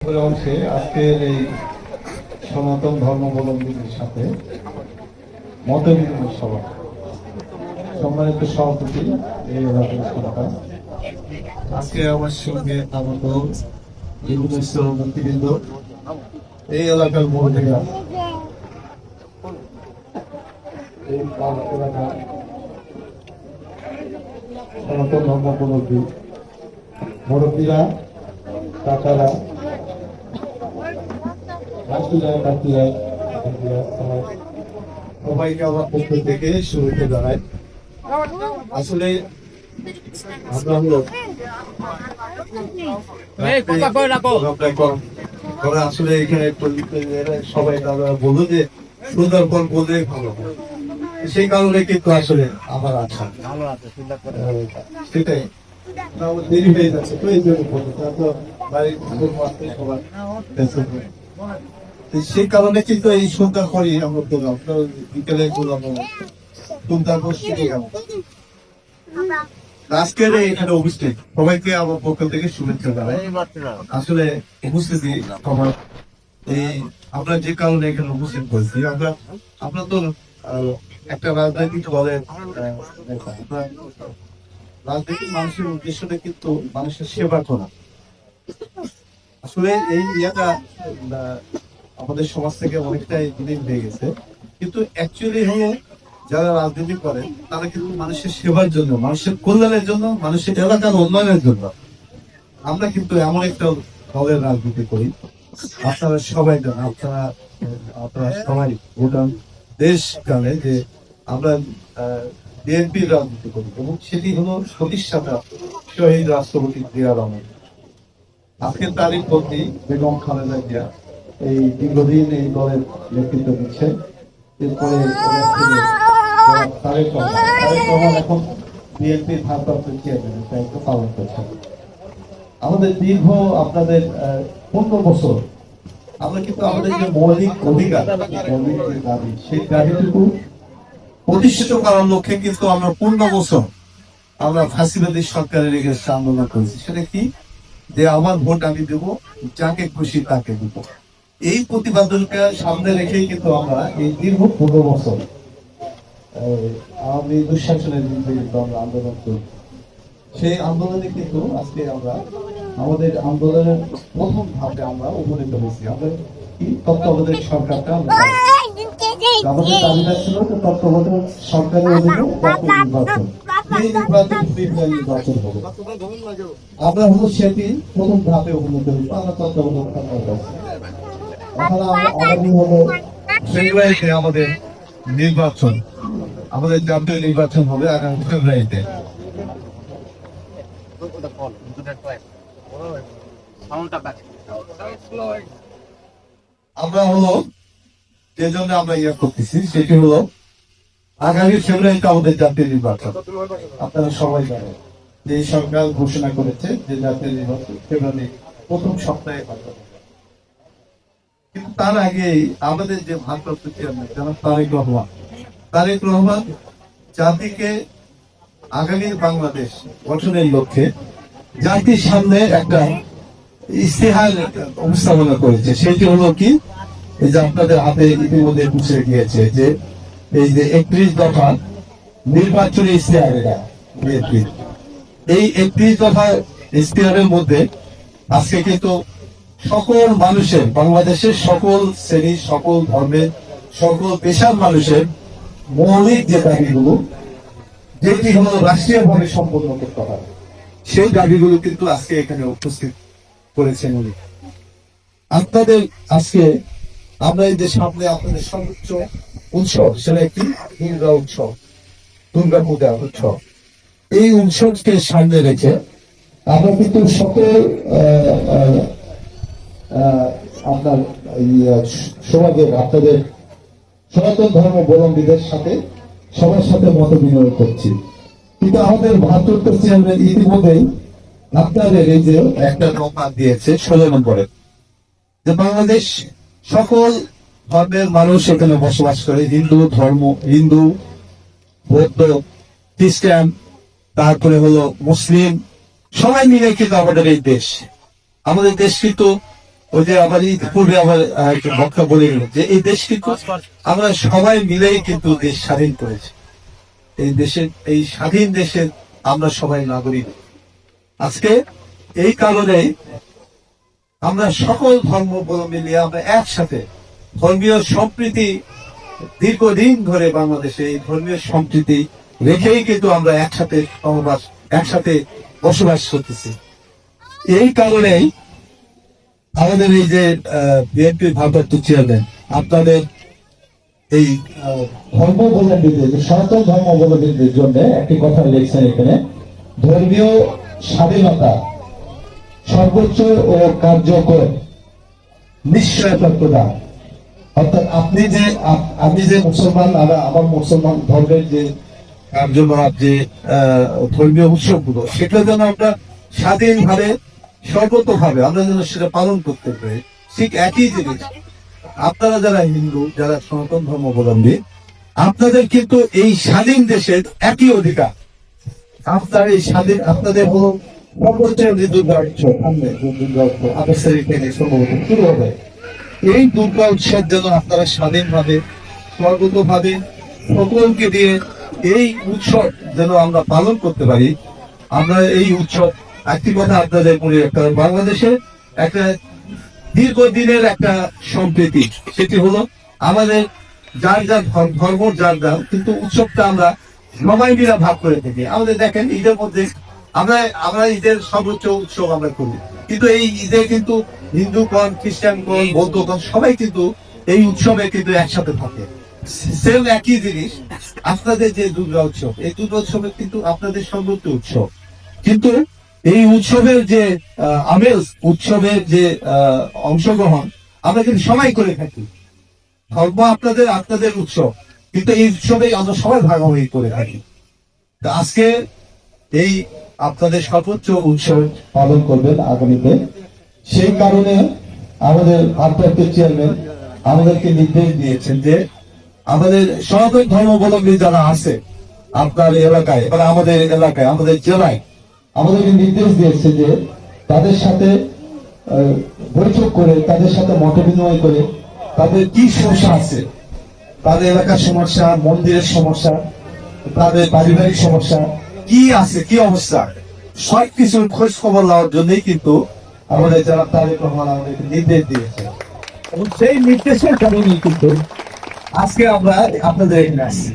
অংশে আজকের এই সনাতন ধর্মাবলম্বীদের সাথে মত বিনিময় সভা। সম্মানিত সভাপতি এই এলাকার সরকার, আজকে আমার সঙ্গে আগত মুক্তিবৃন্দ, এই এলাকার মহিলা, এই এলাকা সনাতন ধর্মাবলম্বী মুরব্বীরা, কাকারা, সবাইকে আমার পক্ষ থেকে শুভেচ্ছা জানাই। আসলে আমরা আসলে এখানে সবাই বললো যে সুন্দরবন বললে ভালো, সেই কারণে কিন্তু আসলে আমার আশা সেটাই দেরি হয়ে যাচ্ছে। তো এই জন্য সেই কারণে কিন্তু এই সন্ধ্যা করি আমরা করলাম, বিকেলে করলাম সন্ধ্যা গোষ্ঠী। আজকের এখানে উপস্থিত সবাইকে আমার পক্ষ থেকে শুভেচ্ছা জানাই। আসলে উপস্থিতি সবার এই আমরা যে কারণে এখানে উপস্থিত করেছি, আমরা তো একটা রাজনৈতিক দলের রাজনৈতিক মানুষের উদ্দেশ্যটা কিন্তু মানুষের সেবা করা। আসলে এই ইয়েটা আমাদের সমাজ থেকে অনেকটাই বিলীন হয়ে গেছে, কিন্তু অ্যাকচুয়ালি হলো যারা রাজনীতি করে তারা কিন্তু মানুষের সেবার জন্য, মানুষের কল্যাণের জন্য, মানুষের এলাকার উন্নয়নের জন্য। আমরা কিন্তু এমন একটা দলের রাজনীতি করি, আপনারা সবাই জানেন, আপনারা সবাই গোটা দেশ জানে যে আমরা বিএনপির রাজনীতি করি, এবং সেটি হলো প্রতিষ্ঠাতা শহীদ রাষ্ট্রপতি জিয়া রহমান। আজকের তারিখ প্রতি বেগম খালেদা জিয়া এই দীর্ঘদিন এই দলের নেতৃত্ব দিচ্ছে। এরপরে তারেক রহমান এখন বিএনপির ভারপ্রাপ্ত চেয়ারম্যানের দায়িত্ব পালন করছেন। আমাদের দীর্ঘ আপনাদের 15 বছর আমরা কিন্তু আমাদের যে মৌলিক অধিকার, মৌলিক যে দাবি, সেই দাবিটুকু প্রতিষ্ঠিত করার লক্ষ্যে কিন্তু আমরা 15 বছর আমরা ফাঁসিবাদী সরকারের এগেনস্টে আন্দোলন করেছি। সেটা কি, যে আমার ভোট আমি দেবো, যাকে খুশি তাকে দেব। এই প্রতিপাদনকে সামনে রেখেই কিন্তু আমরা এই দীর্ঘ 15 বছর আওয়ামী দুঃশাসনের বিরুদ্ধে কিন্তু আমরা আন্দোলন করি। সেই আন্দোলনে কিন্তু আজকে আমরা আমাদের আন্দোলনের প্রথম ধাপে আমরা উপনীত হয়েছি। আমরা কি তত্ত্বাবধায়ক সরকারটা আমাদের দাবিটা ছিল যে তত্ত্বাবধায়ক সরকারের অধীনে জাতীয় নির্বাচন, এই নির্বাচন হবে। আমরা হলো সেটি প্রথম ধাপে উপনীত হয়েছি। আমরা তত্ত্বাবধায়ক সরকার আগামী হলো ফেব্রুয়ারিতে আমাদের নির্বাচন, আমাদের জাতীয় নির্বাচন হবে আগামী ফেব্রুয়ারিতে। আমরা হলো যে জন্য আমরা ইয়ে করতেছি, সেটি হলো আগামী ফেব্রুয়ারিতে আমাদের জাতীয় নির্বাচন। আপনারা সবাই জানেন যে এই সরকার ঘোষণা করেছে যে জাতীয় নির্বাচন ফেব্রুয়ারি প্রথম সপ্তাহে হবে। কিন্তু তার আগে আমাদের যে ভারপ্রাপ্ত চেয়ারম্যান জনাব তারেক রহমান জাতিকে আগামী বাংলাদেশ গঠনের লক্ষ্যে জাতির সামনে একটা ইস্তেহার উপস্থাপনা করেছে। সেটি হলো কি, এই যে আপনাদের হাতে ইতিমধ্যে পৌঁছে গিয়েছে যে এই যে 31 দফা নির্বাচনী ইস্তেহার, এই 31 দফা ইস্তেহারের মধ্যে আজকে কিন্তু সকল মানুষের, বাংলাদেশের সকল শ্রেণী, সকল ধর্মের, সকল পেশার মানুষের মৌলিক যে দাবিগুলো, যেটি হলো রাষ্ট্রীয়ভাবে সম্পন্ন করতে হয়, সেই দাবিগুলো কিন্তু আজকে এখানে উপস্থিত করেছেন উনি। আপনাদের আজকে আমরা এই যে সামনে আপনাদের সর্বোচ্চ উৎসব, সেটা একটি দুর্গা উৎসব, দুর্গা পূজা উৎসব। এই উৎসবকে সামনে রেখে আমরা কিন্তু সকল আপনার সমাজের, আপনাদের সনাতন ধর্মাবলম্বীদের সাথে সবার সাথে মত বিনিময় করছি। কিন্তু আমাদের ভারপ্রাপ্ত চেয়ারম্যান ইতিমধ্যেই আপনাদের এই যে একটা নৌকা দিয়েছে 16 নম্বরে, যে বাংলাদেশ সকল ধর্মের মানুষ এখানে বসবাস করে, হিন্দু ধর্ম, হিন্দু, বৌদ্ধ, খ্রিস্টান, তারপরে হলো মুসলিম, সবাই মিলে কিন্তু আমাদের এই দেশ। আমাদের দেশ কিন্তু ওই যে আমার পূর্বে আমার একজন বক্তা বলে গেল যে এই দেশ কিন্তু আমরা সবাই মিলেই কিন্তু দেশ স্বাধীন করেছি। এই দেশের, এই স্বাধীন দেশের আমরা সবাই নাগরিক। আজকে এই কারণে আমরা সকল ধর্মাবলম্বী নিয়ে আমরা একসাথে ধর্মীয় সম্প্রীতি, দীর্ঘদিন ধরে বাংলাদেশে এই ধর্মীয় সম্প্রীতি রেখেই কিন্তু আমরা একসাথে বসবাস করতেছি। এই কারণেই আমাদের এই যে বিএনপির ভারপ্রাপ্ত চেয়ারম্যান আপনাদের এই ধর্মাবলম্বীদের, সনাতন ধর্মাবলম্বীদের জন্য একটি কথা লিখছেন এখানে, ধর্মীয় স্বাধীনতা সর্বোচ্চ ও কার্যকর নিশ্চয়তা প্রদান। অর্থাৎ আপনি যে মুসলমান, আমার মুসলমান ধর্মের যে কার্যকলাপ, যে ধর্মীয় উৎসবগুলো, সেটা যেন আমরা স্বাধীনভাবে সর্বতভাবে আমরা যেন সেটা পালন করতে পারি। ঠিক একই জিনিস আপনারা যারা হিন্দু, যারা সনাতন ধর্মাবলম্বী, আপনাদের কিন্তু এই স্বাধীন দেশের একই অধিকার। আপনার এই স্বাধীন, আপনাদের হল সর্বোচ্চ দুর্গা উৎসব, সম্ভবত শুরু হবে। এই দুর্গা উৎসব যেন আপনারা স্বাধীনভাবে সর্বতভাবে সকলকে দিয়ে এই উৎসব যেন আমরা পালন করতে পারি। আমরা এই উৎসব, একটি কথা আপনাদের মনে রাখতে হবে, বাংলাদেশের একটা দীর্ঘদিনের একটা সম্প্রীতি, সেটি হলো আমাদের যার যার ধর্ম, যার যার, কিন্তু উৎসবটা আমরা সবাই মিলে ভাগ করে থাকি। আমাদের দেখেন ঈদের মধ্যে আমরা ঈদের সর্বোচ্চ উৎসব আমরা করি, কিন্তু এই ঈদে কিন্তু হিন্দুগণ, খ্রিস্টানগণ, বৌদ্ধগণ সবাই কিন্তু এই উৎসবে কিন্তু একসাথে থাকে। সেম একই জিনিস আপনাদের যে দুর্গা উৎসব, এই দুর্গা উৎসবে কিন্তু আপনাদের সর্বোচ্চ উৎসব, কিন্তু এই উৎসবের যে আমেজ, উৎসবের যে অংশগ্রহণ আমরা কিন্তু সবাই করে থাকি। ধর্ম আপনাদের উৎসব, কিন্তু এই উৎসবে আমরা সবাই ভাগাভাগি করে থাকি। আজকে এই আপনাদের সর্বোচ্চ উৎসব পালন করবেন আগামীতে। সেই কারণে আমাদের ভারপ্রাপ্ত চেয়ারম্যান আমাদেরকে নির্দেশ দিয়েছেন যে আমাদের সনাতন ধর্মাবলম্বী যারা আছে আপনার এলাকায়, মানে আমাদের এলাকায়, আমাদের জেলায়, আমাদেরকে নির্দেশ দিয়েছে যে তাদের সাথে বৈঠক করে, তাদের সাথে মত বিনিময় করে, তাদের কি সমস্যা আছে, তাদের এলাকার সমস্যা, মন্দিরের সমস্যা, তাদের পারিবারিক সমস্যা কি আছে, কি অবস্থা, সব কিছুর খোঁজ খবর নেওয়ার জন্যই কিন্তু আমাদের যারা তারেক রহমান আমাদেরকে নির্দেশ দিয়েছে, এবং সেই নির্দেশের কারণেই কিন্তু আজকে আমরা আপনাদের এখানে আসছি।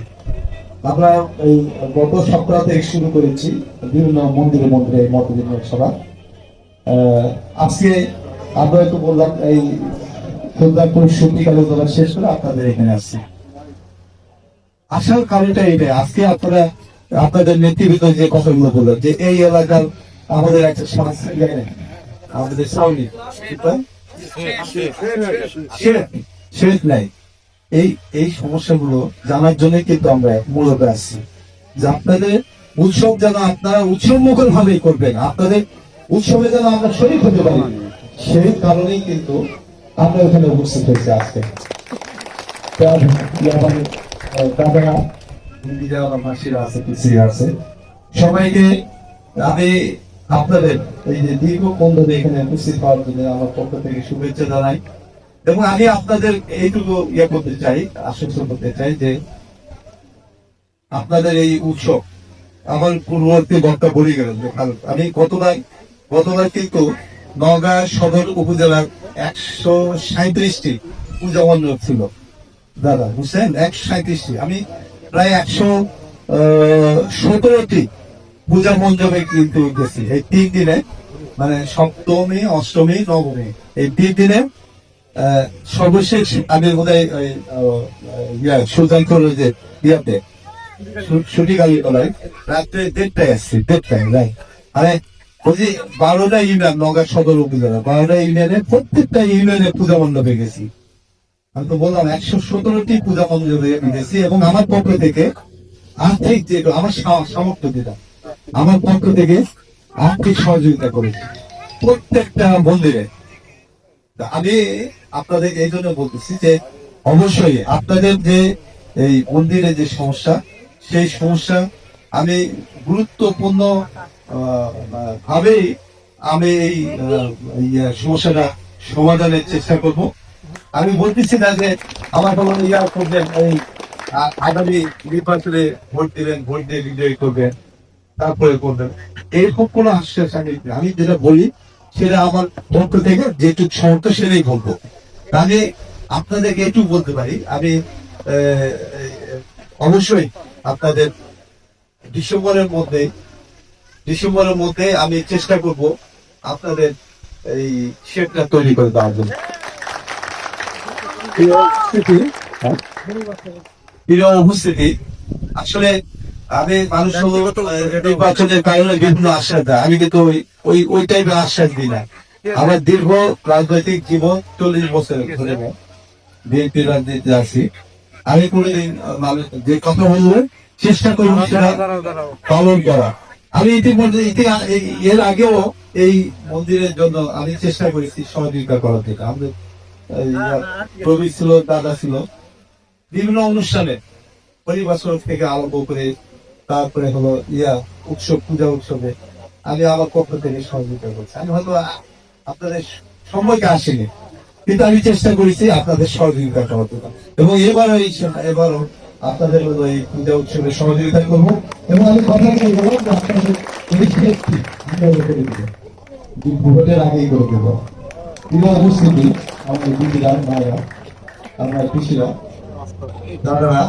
আমরা এই গত সপ্তাহ থেকে শুরু করেছি বিভিন্ন মন্দিরে মত বিনিময় সভা। আজকে আমরা একটু বললাম এই সুলতানপুর সত্যিকালে তোলা শেষ করে আপনাদের এখানে আসছি। আসার কারণটা এইটাই, আজকে আপনাদের নেতৃবৃন্দ যে কথাগুলো বললেন যে এই এলাকার আমাদের একটা সমস্যা, আমাদের সাউনি শেষ নাই, এই সমস্যাগুলো জানার জন্য কিন্তু আমরা মূলত আসছি যে আপনাদের উৎসব যেন আপনারা উৎসব মুখর ভাবেই করবেন, আপনাদের উৎসবে যেন আমরা শরীক হতে পারি, সেই কারণেই কিন্তু আমরা ওখানে উপস্থিত হয়েছি আজকে। দাদারা, মাসিরা আছে, পিসিরা আছে, সবাইকে আমি আপনাদের এই যে দীর্ঘক্ষণ ধরে এখানে উপস্থিত হওয়ার জন্য আমার পক্ষ থেকে শুভেচ্ছা জানাই। এবং আমি আপনাদের এইটুকু করতে চাই, আশ্বস্ত করতে চাই যে আপনাদের এই উৎসব, আমার পূর্ববর্তী বক্তা বলে গেলেন যে আমি গতবার কিন্তু নওগাঁ সদর উপজেলার 137টি পূজা মণ্ডপ ছিল দাদা, বুঝছেন, 137টি, আমি প্রায় 117টি পূজা মণ্ডপে কিন্তু গেছি এই 3 দিনে, মানে সপ্তমী, অষ্টমী, নবমী, এই 3 দিনে। সর্বশেষ আমি বোধহয় সুলতানপুর যে ইয়াতে ছুটিকালী তলায় রাত্রে 1:30টায় আসছি, 1:30টায় রাই। মানে ওই যে 12টা ইউনিয়ন, নওগাঁ সদর উপজেলা 12টা ইউনিয়নের প্রত্যেকটা ইউনিয়নে পূজা মণ্ডপে গেছি। আমি তো বললাম 117টি পূজা মণ্ডপে গেছি, এবং আমার পক্ষ থেকে আর্থিক যে আমার সামর্থ্য যেটা, আমার পক্ষ থেকে আর্থিক সহযোগিতা করেছি প্রত্যেকটা মন্দিরে। আমি আপনাদের এই জন্য বলতেছি যে অবশ্যই আপনাদের যে এই মন্দিরে যে সমস্যা, সেই সমস্যা আমি গুরুত্বপূর্ণ ভাবে আমি এই সমস্যাটা সমাধানের চেষ্টা করব। আমি বলতেছি না যে আমার কোনো ইয়া করবেন, এই আগামী নির্বাচনে ভোট দিবেন, ভোট দিয়ে বিজয়ী করবেন, তারপরে করবেন, এরকম কোনো আশ্বাস আমি যেটা বলি সেটা আমার পক্ষ থেকে যেটুকু সমর্থ সেটাই বলবো। আমি আপনাদেরকে এটুকু বলতে পারি, আমি অবশ্যই আপনাদের ডিসেম্বরের মধ্যে আমি চেষ্টা করব আপনাদের এই শেডটা তৈরি করে দেওয়ার জন্য। প্রিয় উপস্থিতি, আসলে আমি মানুষ নির্বাচনের কারণে বিভিন্ন আশ্বাস দেয়, আমি কিন্তু ওই টাইপের আশ্বাস দিই না। আমার দীর্ঘ রাজনৈতিক জীবন 40 বছর ধরে বিএনপির রাজনীতিতে আছি। আমি কোনোদিন যে কথা বললে চেষ্টা করি সেটা পালন করা। আমি ইতিমধ্যে এর আগেও এই মন্দিরের জন্য আমি চেষ্টা করেছি সহযোগিতা করার জন্য। আমাদের প্রবীর ছিল, দাদা ছিল, বিভিন্ন অনুষ্ঠানে পরিবাসর থেকে আরম্ভ করে তারপরে হলো পূজা উৎসবে আমি আমার পক্ষ থেকে সহযোগিতা করছি। আমি হয়তো আপনাদের সময়কে আসিনি, কিন্তু আমি চেষ্টা করেছি আপনাদের সহযোগিতা করার জন্য, এবং এবারও আপনাদের এই পূজা উৎসবে সহযোগিতা করবো। এবং আমি কথা বলবো আপনাদের ভোটের আগেই করে দেবো। উপস্থিতি আমাদের দিদিরা, মায়েরা, আমরা কৃষিরা, দাদারা,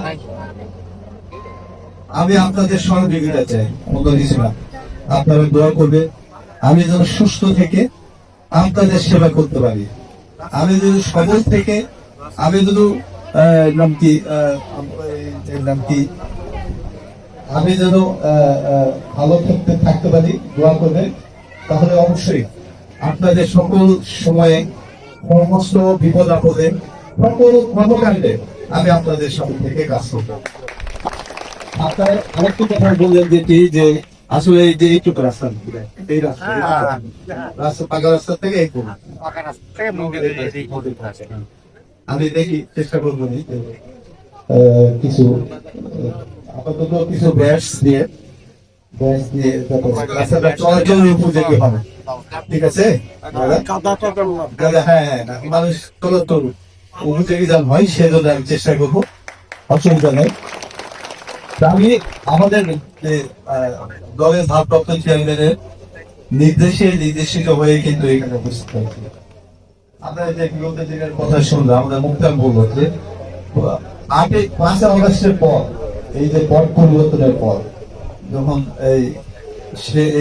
আমি আপনাদের সহযোগিতা চাই, অন্য কিছু না। আপনারা দোয়া করবে আমি যেন সুস্থ থেকে আপনাদের সেবা করতে পারি। আমি যদি সবল থেকে আমি যদি আমি যেন ভালো থাকতে পারি, দোয়া করবে, তাহলে অবশ্যই আপনাদের সকল সময়ে সমস্ত বিপদ আপদে সকল কর্মকাণ্ডে আমি আপনাদের সাথে থেকে কাজ করব। আপনার আরেকটু কথা বললেন যে আসলে এই যে এইটুকু রাস্তা, এই রাস্তা পাকা রাস্তা থেকে এই আমি দেখি চেষ্টা করবো কিছু আপাতত কিছু ব্যাস দিয়ে রাস্তাটা চলার জন্য উপযোগী হবে। ঠিক আছে, হ্যাঁ, মানুষ চলাচল উপযোগী যান হয় সেজন্য আমি চেষ্টা করবো, অসুবিধা নেই। আমি আমাদের দলের ভারপ্রাপ্ত চেয়ারম্যানের নির্দেশিত হয়ে কিন্তু এখানে উপস্থিত হয়েছি। আমরা যে বিগত দিনের কথা শুনলাম, আমাদের মুক্তার বলল যে 5 আগস্টের পর, এই যে পট পরিবর্তনের পর, যখন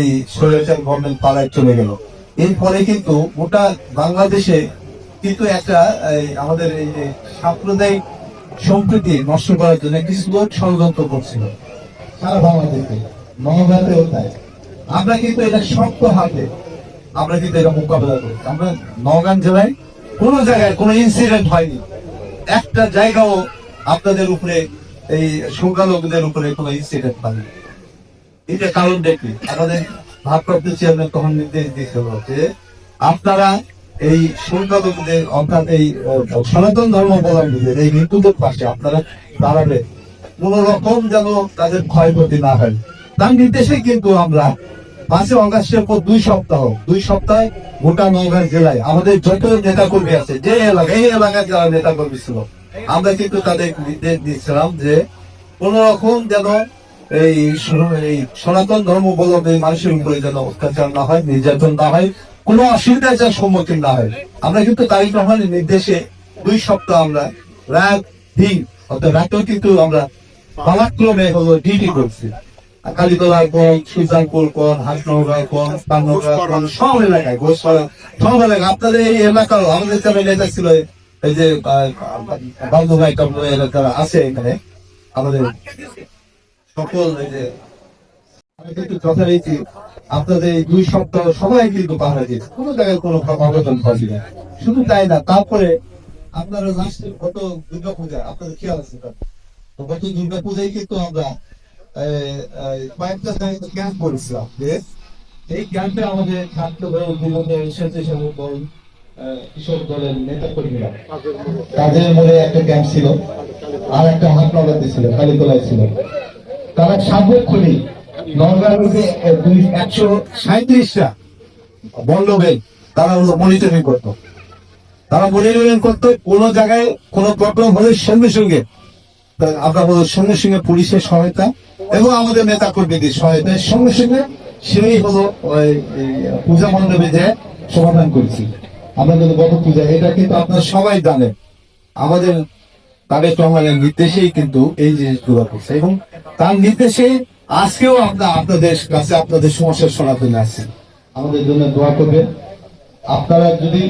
এই স্বৈরাচার গভর্নমেন্ট পালায় চলে গেল, এরপরে কিন্তু গোটা বাংলাদেশে কিন্তু একটা আমাদের এই যে সাম্প্রদায়িক সম্প্রীতি নষ্ট করার জন্য কিছু লোক ষড়যন্ত্র করছিল সারা বাংলাদেশে, নওগাঁতেও তাই। আমরা কিন্তু এটা শক্ত হাতে আমরা কিন্তু এটা মোকাবেলা করি। আমরা নওগাঁ জেলায় কোনো জায়গায় কোনো ইনসিডেন্ট হয়নি, একটা জায়গাও আপনাদের উপরে এই সংখ্যালঘুদের উপরে কোনো ইনসিডেন্ট হয়নি। এটা কারণ দেখি আমাদের ভারপ্রাপ্ত চেয়ারম্যান তখন নির্দেশ দিয়েছিল যে আপনারা এই সংখ্যালঘুদের অর্থাৎ এই সনাতন ধর্মাবলম্বীদের এই হিন্দুদের পাশে আপনারা দাঁড়াবে, কোন রকম যেন তাদের ক্ষয়ক্ষতি না হয়। তার নির্দেশে কিন্তু আমরা 5 আগস্টের পর 2 সপ্তাহ গোটা নওগাঁ জেলায় আমাদের যত নেতা কর্মী আছে, যে এই এলাকায় যারা নেতা কর্মী ছিল, আমরা কিন্তু তাদের নির্দেশ দিয়েছিলাম যে কোন রকম যেন এই সনাতন ধর্মাবলম্বী মানুষের উপরে যেন অত্যাচার না হয়, নির্যাতন না হয়, কোনো অসুবিধার যেন সম্মুখীন না হয়। আমরা কিন্তু তারিখ রহমানের নির্দেশে 2 সপ্তাহ আমরা রাত দিন, অর্থাৎ রাতেও কিন্তু আমরা পালাক্রমে হলো ডিউটি করছি। কালীতলা কোন, সুলতানপুর কোন, হাসনগর কোন, পাননগর কোন, সব এলাকায়, ঘোষপাড়া সব এলাকায়, আপনাদের এই এলাকার আমাদের যারা নেতা ছিল, এই যে বান্ধবাই এলাকা আছে এখানে, আমাদের সকল এই যে আমি কিন্তু যথারীতি আপনাদের এই 2 সপ্তাহ সবাই কিন্তু পাহারা দিয়েছে, কোনো জায়গায় কোনো অঘটন ঘটে না। শুধু তাই না, তারপরে আপনারা লাস্টের গত দুর্গা পূজা আপনাদের খেয়াল আছে, তো গত দুর্গা পূজায় কিন্তু আমরা কয়েকটা জায়গায় ক্যাম্প করেছিলাম, যে এই ক্যাম্পে আমাদের ছাত্র দল, বিভিন্ন স্বেচ্ছাসেবক দল, কৃষক দলের নেতা কর্মীরা, তাদের মধ্যে একটা ক্যাম্প ছিল, আর একটা হাটনগরে ছিল, কালীতলায় ছিল। তারা সার্বক্ষণিক নওগাঁর মধ্যে 137টা বন্ধবেল তারা হলো মনিটরিং করতো। তারা মনিটরিং করতে কোনো জায়গায় কোনো প্রবলেম হলে সঙ্গে সঙ্গে আমরা বলবো সঙ্গে সঙ্গে পুলিশের সহায়তা এবং আমাদের নেতা কর্মীদের সহায়তায় সঙ্গে সঙ্গে সেই হলো ওই পূজা মণ্ডপে যে সমাধান করেছি আমরা কিন্তু গত পূজা, এটা কিন্তু আপনারা সবাই জানেন আমাদের তাদের রহমানের নির্দেশেই কিন্তু এই জিনিসগুলো করছে এবং তার নির্দেশে আজকেও আমরা আপনাদের কাছে আপনাদের সমস্যার সমাধান আসছি। আমাদের জন্য দোয়া করবেন। আপনারা যদি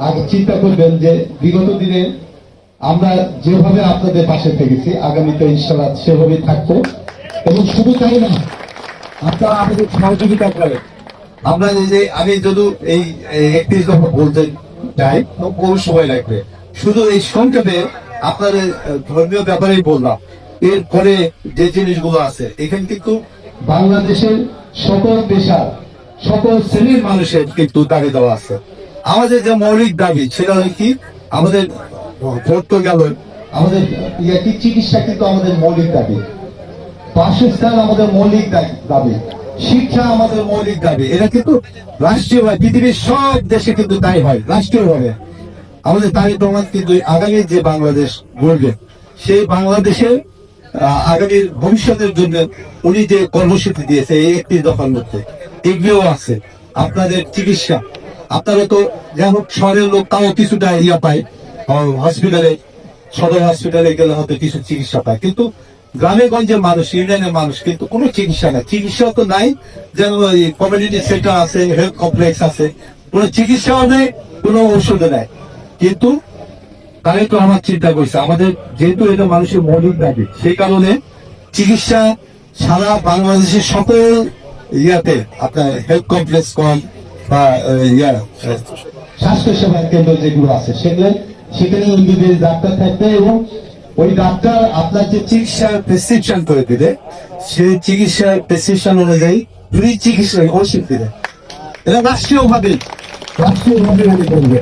আগে চিন্তা করবেন যে বিগত দিনে আমরা যেভাবে আপনাদের পাশে থেকেছি আগামীতে ইনশাআল্লাহ সেভাবেই থাকবো এবং শুধু তাই না, আপনারা আমাদের সহযোগিতা করেন। আমরা যে আমি যদি এই 31 দফা বলতে চাই তো বহু সময় লাগবে, শুধু এই সংক্ষেপে আপনাদের ধর্মীয় ব্যাপারেই বললাম। এরপরে যে জিনিসগুলো আছে এখানে কিন্তু বাংলাদেশের সকল পেশার সকল শ্রেণীর মানুষের কিন্তু দাবি দেওয়া আছে। আমাদের যে মৌলিক দাবি সেটা হলো কি, আমাদের করতে গেল আমাদের চিকিৎসা কিন্তু আমাদের মৌলিক দাবি, বাসস্থান আমাদের মৌলিক দাবি, শিক্ষা আমাদের মৌলিক দাবি। এটা কিন্তু রাষ্ট্রীয় হয়, পৃথিবীর সব দেশে কিন্তু তাই হয় রাষ্ট্রীয় ভাবে। আমাদের তারই প্রমাণ কিন্তু আগামী যে বাংলাদেশ গড়বে সেই বাংলাদেশের আগামীর ভবিষ্যতের জন্য উনি যে কর্মসূচি দিয়েছে এই 31 দফার মধ্যে এগুলো আছে। আপনাদের চিকিৎসা, আপনারা তো যেমন শহরের লোক তাও কিছুটা ইয়া পায়, হসপিটালে সদর হসপিটালে গেলে হয়তো কিছু চিকিৎসা পায়, কিন্তু গ্রামে গঞ্জের মানুষ, ইউনিয়নের মানুষ কিন্তু কোনো চিকিৎসা নাই। চিকিৎসা তো নাই, যেন কমিউনিটি সেন্টার আছে, হেলথ কমপ্লেক্স আছে, কোনো চিকিৎসাও নেই, কোনো ঔষধও নেই। কিন্তু তাই তো আমার চিন্তা করছে আমাদের যেহেতু এটা মানুষের মৌলিক দাবি, সেই কারণে চিকিৎসা সারা বাংলাদেশের সকল ইয়াতে আপনার হেলথ কমপ্লেক্স কম বা স্বাস্থ্য সেবা কেন্দ্র যেগুলো আছে সেখানে ইন্ডিভিজুয়াল ডাক্তার থাকবে এবং ওই ডাক্তার আপনার যে চিকিৎসার প্রেসক্রিপশন করে দিলে সেই চিকিৎসার প্রেসক্রিপশন অনুযায়ী ফ্রি চিকিৎসা ওষুধ দিলে। এটা রাষ্ট্রীয়ভাবে উনি করবে।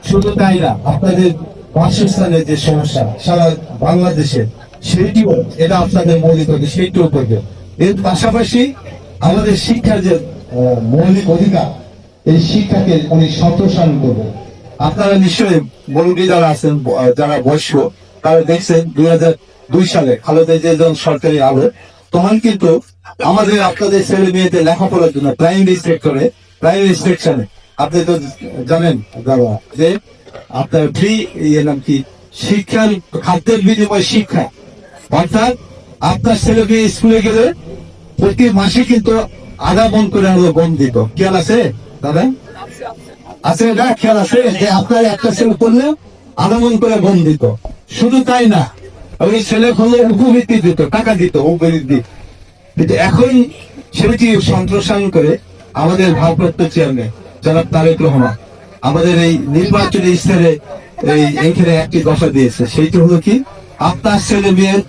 শুধু তাই না, আপনাদের বাসস্থানের যে সমস্যা সারা বাংলাদেশে সেইটিও এটা আপনাদের মৌলিক অধিকার, সেইটিও করবে। এর পাশাপাশি আমাদের শিক্ষার যে মৌলিক অধিকার, এই শিক্ষাকে উনি সম্প্রসারণ করবেন। আপনারা নিশ্চয়ই বলুটি যারা আছেন, যারা বয়স্ক, তারা দেখছেন 2002 সালে খালেদা জিয়া যখন সরকারি আলো, তখন কিন্তু আমাদের আপনাদের ছেলে মেয়েদের লেখাপড়ার জন্য প্রাইমারি সেকশনে আপনি তো জানেন দাদা যে আপনার ফ্রি নাম কি শিক্ষার খাদ্যের বিনিময় শিক্ষা, অর্থাৎ আপনার ছেলে মেয়ে স্কুলে গেলে প্রতি মাসে কিন্তু আধা মন করে আরো গম দিত। খেয়াল আছে দাদা? আছে না? খেয়াল আছে যে আপনার একটা ছেলে করলে আধা মন করে গম দিত। শুধু তাই না, ওই ছেলে করলে উপবৃত্তি দিত, টাকা দিত উপবৃত্তি। কিন্তু এখন সেটি সম্প্রসারণ করে আমাদের ভারপ্রাপ্ত চেয়ারম্যান জনাব তারেক রহমান আমাদের এই নির্বাচনী স্তরে এইখানে একটি দফা দিয়েছে, সেইটি হলো কি আপনার ছেলে মেয়ের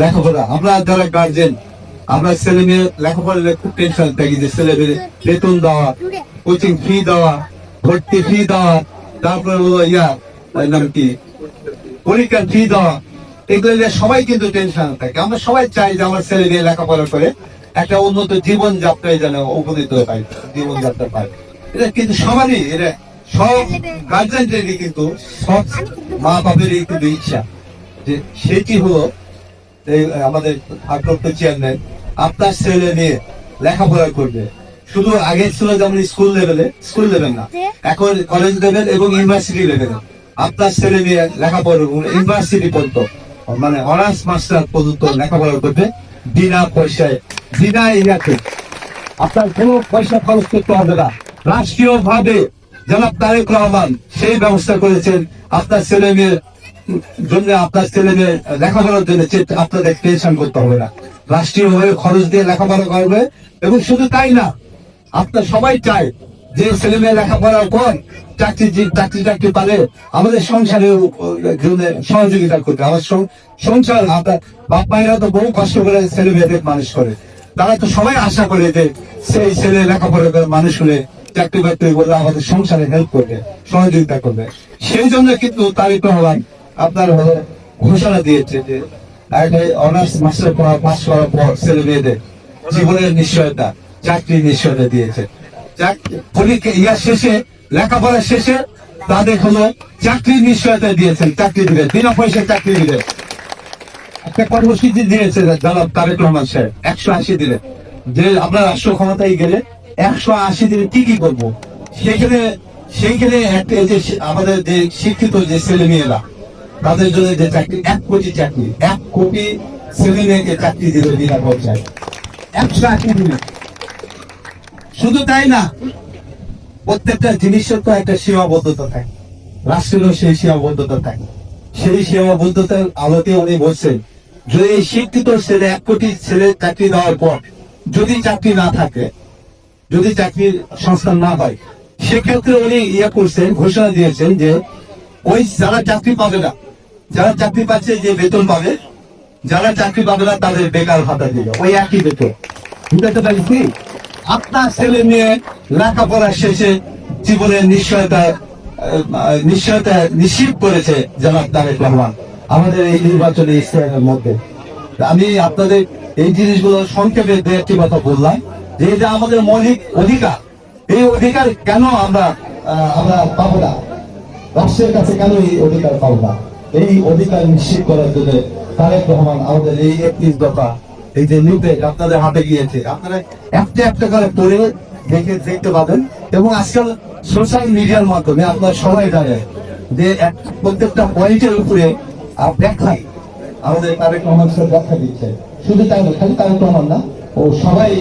লেখাপড়া। আমরা যারা গার্জেন, আমরা ছেলে মেয়ের লেখাপড়া খুব টেনশন থাকি যে ছেলে মেয়ের বেতন দেওয়া, কোচিং ফি দেওয়া, ভর্তি ফি দেওয়া, তারপরে হলো নাম কি পরীক্ষার ফি দেওয়া, এগুলো নিয়ে সবাই কিন্তু টেনশন থাকে। আমরা সবাই চাই যে আমার ছেলে মেয়ে লেখাপড়া করে একটা উন্নত জীবন যাত্রায় যেন উপনীত হয়, জীবন যাত্রা পায়। এটা কিন্তু সবারই, এটা সব গার্জেনদেরই কিন্তু সব মা বাবারই কিন্তু ইচ্ছা যে সেটি হলো আমাদের ভারপ্রাপ্ত চেয়ারম্যান আপনার ছেলে মেয়ে লেখাপড়া করবে। শুধু আগে ছিল যেমন স্কুল লেভেল না, এখন কলেজ লেভেল এবং ইউনিভার্সিটি লেভেলে আপনার ছেলে মেয়ে লেখাপড়া ইউনিভার্সিটি পর্যন্ত, মানে অনার্স মাস্টার পর্যন্ত লেখাপড়া করবে বিনা পয়সায়, বিনা ইয়াতে। আপনার কোনো পয়সা খরচ করতে হবে না। রাষ্ট্রীয় ভাবে জনাব তারেক রহমান সেই ব্যবস্থা করেছেন আপনার ছেলে মেয়ের জন্য, আপনার ছেলে মেয়ে লেখাপড়ার জন্য আপনাদের টেনশন করতে হবে না। রাষ্ট্রীয় ভাবে খরচ দিয়ে লেখাপড়া করবে। এবং শুধু তাই না, আপনার সবাই চায় যে ছেলে মেয়ে লেখাপড়ার পর চাকরি পালে আমাদের সংসারের জন্য সহযোগিতা করবে। আমার সংসার, আপনার বাপ মায়েরা তো বহু কষ্ট করে ছেলে মেয়েদের মানুষ করে, তারা তো সবাই আশা করে যে সেই ছেলে লেখাপড়া করে মানুষ হলে চাকরি বাকরি করলে আমাদের সংসারে হেল্প করবে, সহযোগিতা করবে। সেই জন্য কিন্তু তারেক রহমান আপনার ঘোষণা দিয়েছে যে অনার্স মাস্টার পাস করার পর ছেলে মেয়েদের জীবনের নিশ্চয়তা, চাকরির নিশ্চয়তা দিয়েছে। পরীক্ষা শেষে, লেখাপড়া শেষে তাদের হলো চাকরির নিশ্চয়তা দিয়েছেন, চাকরি দিবে, বিনা পয়সায় চাকরি দিবে। একটা কর্মসূচি দিয়েছে জনাব তারেক রহমান সাহেব, 180 দিনে, যে আমরা রাষ্ট্র ক্ষমতায় গেলে 180 দিনে কি কি করবো। সেইখানে একটা এই যে আমাদের যে শিক্ষিত যে ছেলে মেয়েরা, তাদের জন্য যে চাকরি, 1 কোটি চাকরি, 1 কোটি ছেলে মেয়েকে চাকরি দিলে বিনা পয়সায় 180 দিনে। শুধু তাই না, প্রত্যেকটা জিনিসের তো একটা সীমাবদ্ধতা থাকে, রাষ্ট্রেরও সেই সীমাবদ্ধতা থাকে। সেই সীমাবদ্ধতার আলোতে উনি বলছেন, যদি শিক্ষিত ছেলে 1 কোটি ছেলে চাকরি দেওয়ার পর যদি চাকরি না থাকে, যদি চাকরির সংস্থান না হয়, সেক্ষেত্রে উনি করছেন, ঘোষণা দিয়েছেন যে ওই যারা চাকরি পাবে না, যারা চাকরি পাচ্ছে যে বেতন পাবে, যারা চাকরি পাবে না তাদের বেকার ভাতা দিবে, ওই একই বেতন। বুঝতে পারছি? আপনার ছেলে মেয়ে লেখাপড়া শেষে জীবনের নিশ্চয়তা নিশ্চিত করেছে জনাব তারেক রহমান আমাদের এই নির্বাচনী ইস্তেহারের মধ্যে। আমি আপনাদের এই জিনিসগুলো সংক্ষেপে দু একটি কথা বললাম, যে এটা আমাদের মৌলিক অধিকার। এই অধিকার কেন আমরা পাবো না, রাষ্ট্রের কাছে কেন এই অধিকার পাবো না? এই অধিকার নিশ্চিত করার জন্য তারেক রহমান আমাদের এই 31 দফা এই যে লিফলেট আপনাদের হাতে গিয়েছে, আপনারা একটা একটা করে পড়ে দেখতে পাবেন। এবং আজকাল সোশ্যাল মিডিয়ার মাধ্যমে আপনারা সবাই জানেন যে প্রত্যেকটা পয়েন্টের উপরে ব্যাখ্যায় আমাদের তারেক রহমান ব্যাখ্যা দিচ্ছে। শুধু তাই না, খালি তারেক রহমান না, ও সবাই